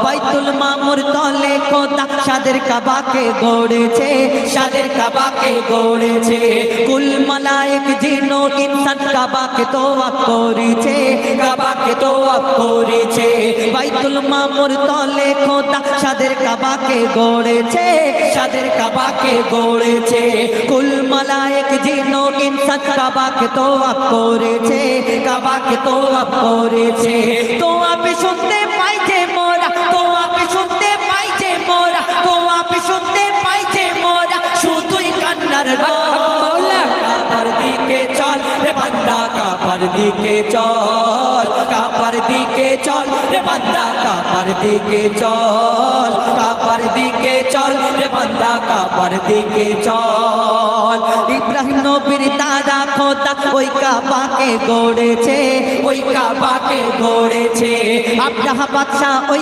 বাইতুল মামুর তলে খোদা সাদের কাবাকে গড়েছে, সাদের কাবাকে গড়েছে। কুল মালায়েক জিন ও ইনসান কাবাকে তোয়াফ করেছে, কাবাকে তোয়াফ করেছে। বাইতুল মামুর তলে খোদা সাদের কাবাকে গড়েছে, সাদের কাবাকে গড়েছে। কুল মালায়েক জিন ও ইনসান কাবাকে তোয়াফ করেছে, কাবাকে তোয়াফ করেছে। তোয়াফে শুনতে পাইছে মোরা, তোয়াফে শুনতে পাইছে মোরা, তোয়াফে শুনতে পাইছে মোরা, শুধুই কান্নার রোল। কাবার দিকে চল রে বান্দা, কাবার দিকে চল, কাবার দিকে চল রে বান্দা, কাবার দিকে চল, কাবার দিকে চল রে বান্দা, কাবার দিকে চল। ইব্রাহিম নবীর দাদা খোদা ওই কাবাকে গড়েছে, ওই কাবাকে গড়েছে। আব্রাহা বাদশা ওই